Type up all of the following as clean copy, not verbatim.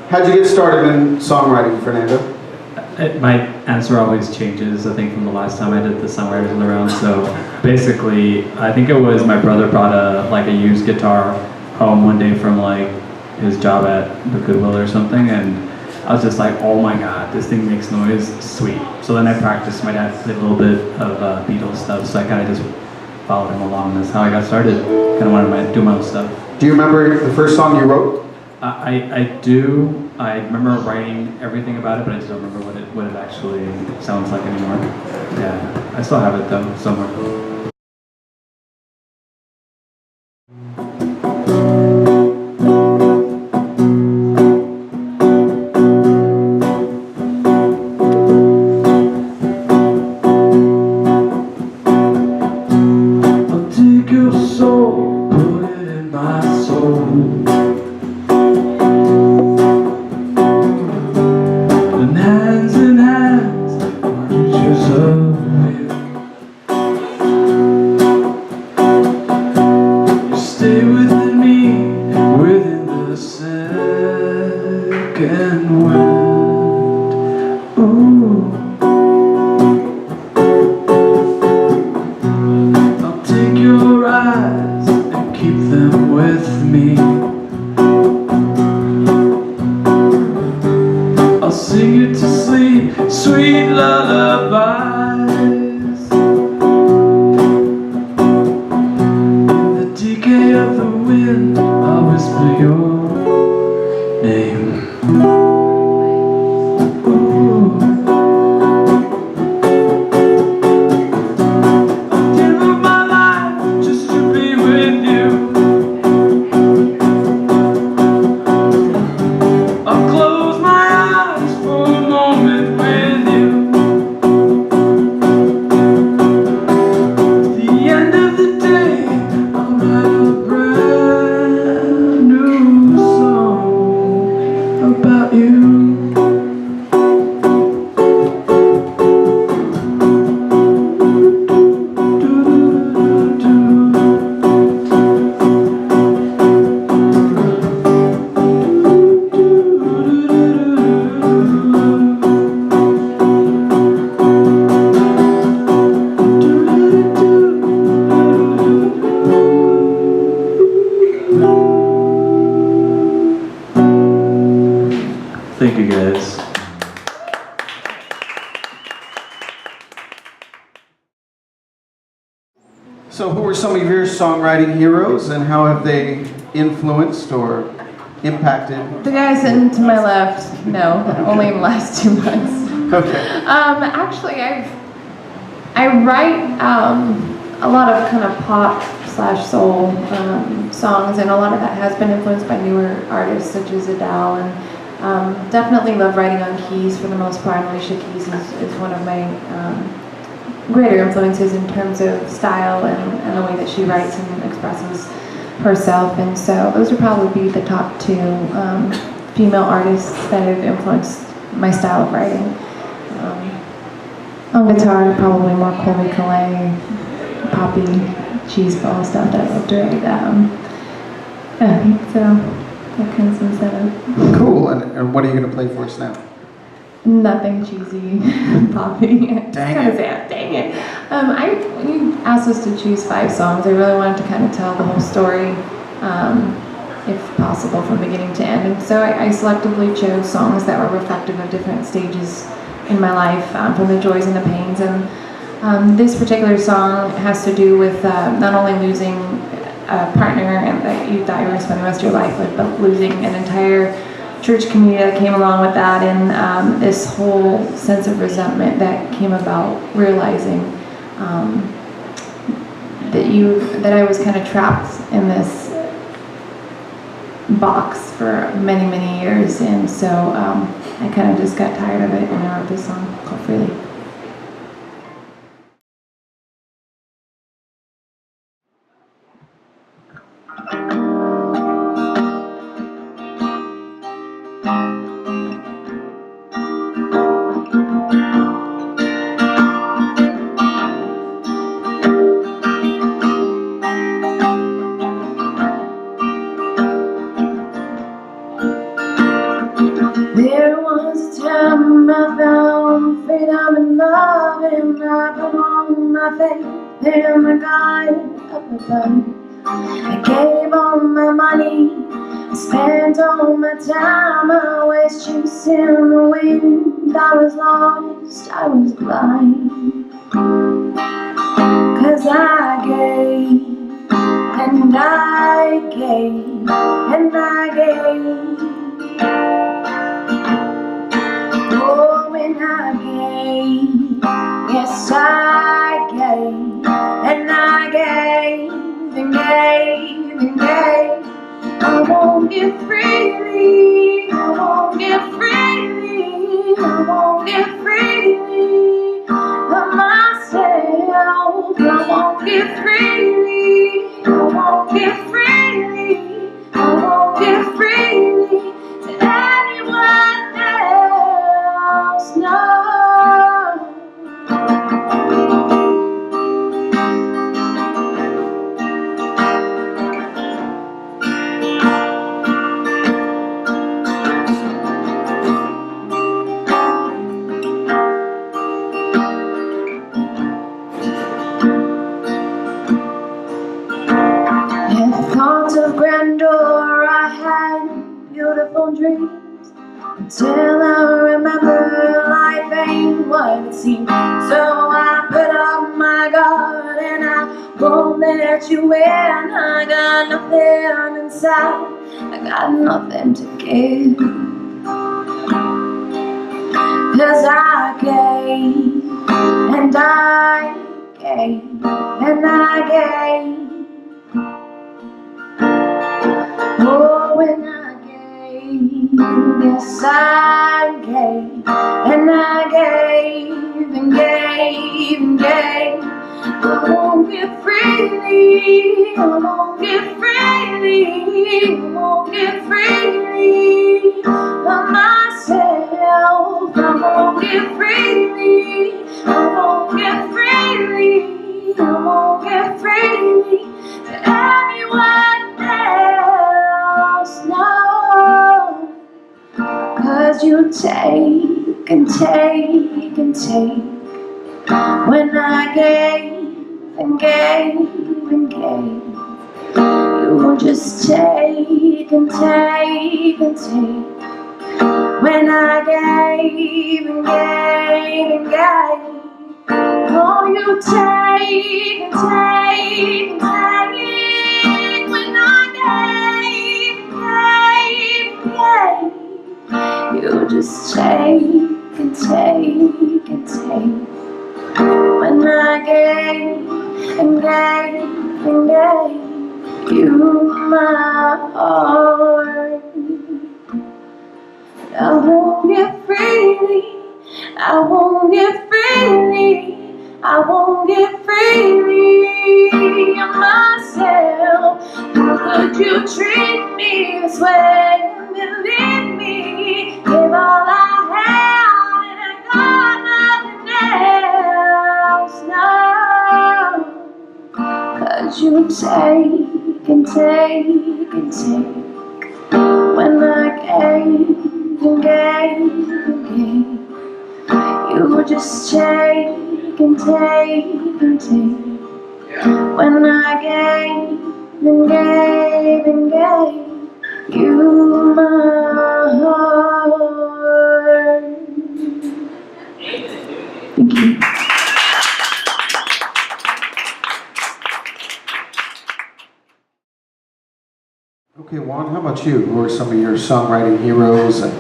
How'd you get started in songwriting, Fernando? My answer always changes, I think, from the last time I did the Songwriters in the round. So basically, I think it was my brother brought a used guitar home one day from like his job at the Goodwill or something, and I was just like, oh my god, this thing makes noise, sweet. So then I practiced. My dad played a little bit of Beatles stuff, so I kind of just followed him along. That's how I got started. Kind of wanted to do my own stuff. Do you remember the first song you wrote? I do. I remember writing everything about it, but I just don't remember what it actually sounds like anymore. Yeah, I still have it though, somewhere. I'll take your soul, put it in my soul. Hands in hands, creatures of you. You stay within me, within the second wind. Ooh. I'll take your eyes and keep them with me. I'll sing you to sleep, sweet lullabies. In the decay of the wind, I'll whisper your name. Ooh. I'll give up my life just to be with you. I'll close my eyes for a moment with you. At the end of the day, I'll write a brand new song about you. Thank you guys. So who were some of your songwriting heroes and how have they influenced or impacted? The guy sitting to my left, no, only in the last 2 months. Okay. Actually, I write a lot of kind of pop / soul songs, and a lot of that has been influenced by newer artists such as Adele, and definitely love writing on keys for the most part. Alicia Keys is one of my greater influences in terms of style and the way that she writes and expresses herself, and so those would probably be the top 2 female artists that have influenced my style of writing. On guitar, probably more Colby Calais, poppy, cheeseball stuff that I love to write. So that kind of sums that up. Cool, and what are you going to play for us now? Nothing cheesy, poppy. Dang it. Dang it. When you asked us to choose 5 songs, I really wanted to kind of tell the whole story, if possible, from beginning to end. And so I selectively chose songs that were reflective of different stages in my life, from the joys and the pains. And this particular song has to do with not only losing a partner and that you thought you were going to spend the rest of your life with, but losing an entire church community that came along with that, and this whole sense of resentment that came about realizing that I was kind of trapped in this box for many, many years, and so I kind of just got tired of it, and I wrote this song called Freely. There was a time I found freedom and love, and I put on my faith in the God up above. I gave all my money, I spent all my time, always chasing the wind. I was lost, I was blind, 'cause I gave, and I gave, and I gave. Oh, and I gave, yes I gave, and I gave, and gave, and gave. I won't give freely, I won't give freely, I won't give freely of myself. I won't give freely, I won't give freely, I won't give freely to anyone else, no. Thoughts of grandeur, I had beautiful dreams, until I remember life ain't what it seems. So I put up my guard and I won't let you in. I got nothing inside, I got nothing to give, 'cause I gave, and I gave, and I gave. Oh, and I gave, yes I gave, and I gave, and gave, and gave. I won't give freely, I won't give freely, I won't give freely of myself. I won't give freely, I won't give freely, I won't give freely to anyone else, no. 'Cause you take and take and take. When I gave and gave and gave, you just take and take and take. When I gave and gave and gave, oh, you take and take and take. When I gave and gave and gave, you just take and take and take. When I gave and gave and gave you my heart, I won't give freely, I won't give freely, I won't give freely of myself. How could you treat me this way and believe me? Give all I had and I got nothing else, no. 'Cause you take and take and take. When I gave and gave and gave, you just take and take and take. When I gave and gave and gave you my heart. Thank you. Okay, Juan, how about you? Who are some of your songwriting heroes and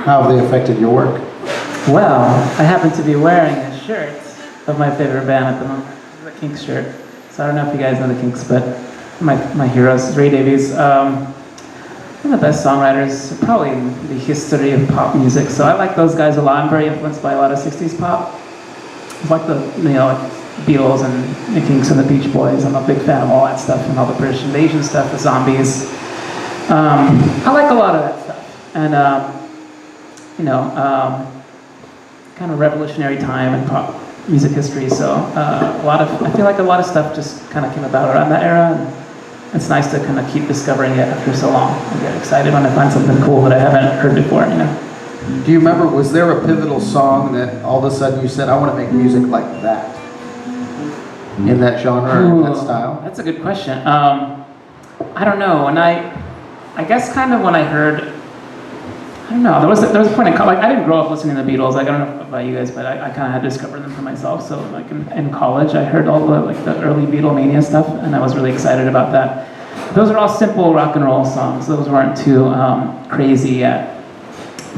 how have they affected your work? Well, I happen to be wearing a shirt of my favorite band at the moment, the Kinks shirt. So I don't know if you guys know the Kinks, but my heroes, Ray Davies, one of the best songwriters probably in the history of pop music. So I like those guys a lot. I'm very influenced by a lot of 60s pop. I like the, like Beatles and the Kinks and the Beach Boys. I'm a big fan of all that stuff and all the British invasion stuff, the Zombies. I like a lot of that stuff. And, kind of revolutionary time in pop music history. So I feel like a lot of stuff just kind of came about around that era. And it's nice to kind of keep discovering it after so long. I get excited when I find something cool that I haven't heard before, Do you remember, was there a pivotal song that all of a sudden you said, I want to make music like that? In that genre, in that style? That's a good question. I don't know. I guess kind of when I heard, I don't know. There was a point in college. Like, I didn't grow up listening to the Beatles. Like, I don't know about you guys, but I kind of had to discover them for myself. So like in college, I heard all the early Beatlemania stuff, and I was really excited about that. Those are all simple rock and roll songs. Those weren't too crazy yet.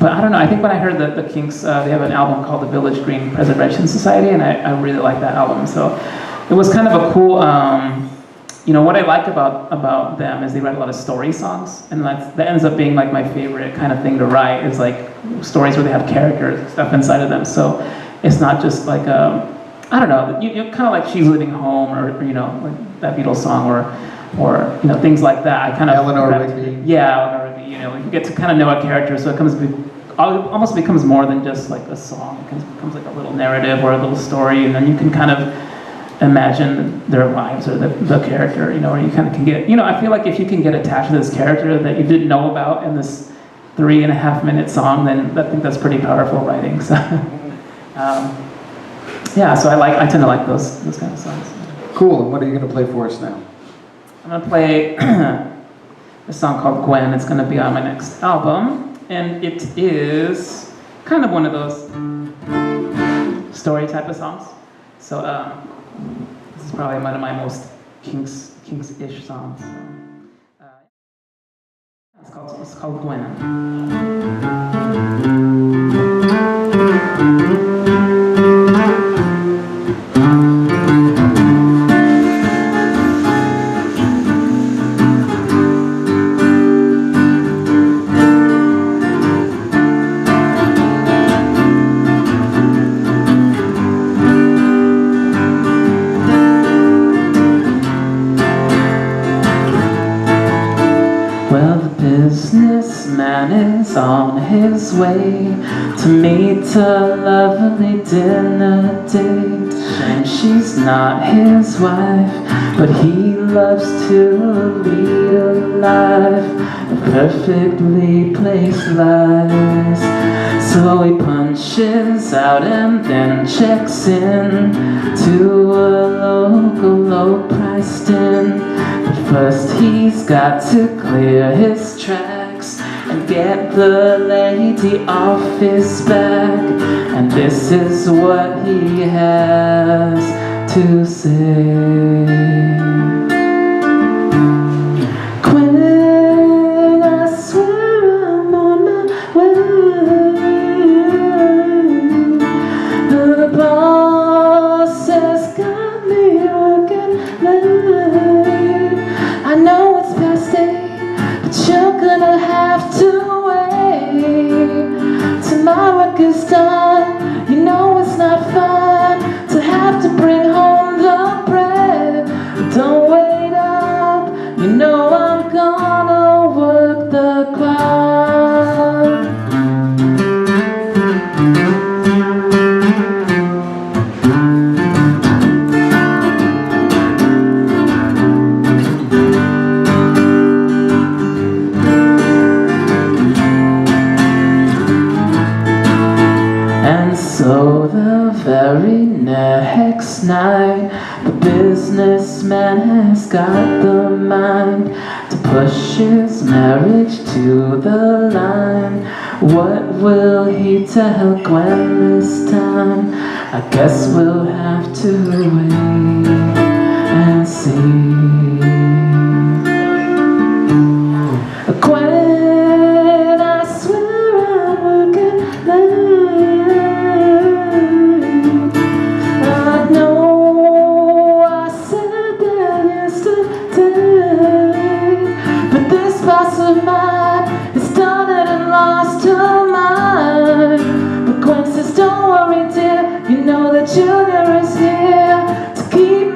But I don't know. I think when I heard the Kinks, they have an album called the Village Green Preservation Society, and I really like that album. So it was kind of a cool. What I like about them is they write a lot of story songs, and that ends up being like my favorite kind of thing to write, is like stories where they have characters and stuff inside of them. So it's not just like I don't know, you kind of like She's Living Home, or like that Beatles song, or things like that. I kind of Eleanor Rigby. Yeah, Eleanor Rigby. You get to kind of know a character, so it almost becomes more than just like a song. It becomes like a little narrative or a little story, and then you can kind of imagine their lives or the character, or you kind of can get, I feel like if you can get attached to this character that you didn't know about in this 3.5-minute song, then I think that's pretty powerful writing. So, so I tend to like those kind of songs. Cool, and what are you going to play for us now? I'm going to play a song called Gwen. It's going to be on my next album, and it is kind of one of those story type of songs. So, this is probably one of my most Kinks-ish songs. It's called Gwen. Businessman is on his way to meet a lovely dinner date, and she's not his wife, but he loves to lead a life of perfectly placed lies. So he punches out and then checks in to a local low-priced inn. But first he's got to clear his tracks and get the lady off his back. And this is what he has to say. Gwen, I swear I'm on my way. The boss has got me working late. I know it's past 8, but you're gonna have to wait till my work is done. You know it's not fun to have to bring home the bread. Don't wait up, you know I'm gonna work the clock. And so the very next night, the businessman has got the mind to push his marriage to the line. What will he tell Gwen this time? I guess we'll have to wait and see. Gwen, I swear I'm working late. I know I said that yesterday, but this boss of mine has done it and lost her mind. But Gwen says, don't worry dear, you know that Junior is here to keep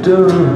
door.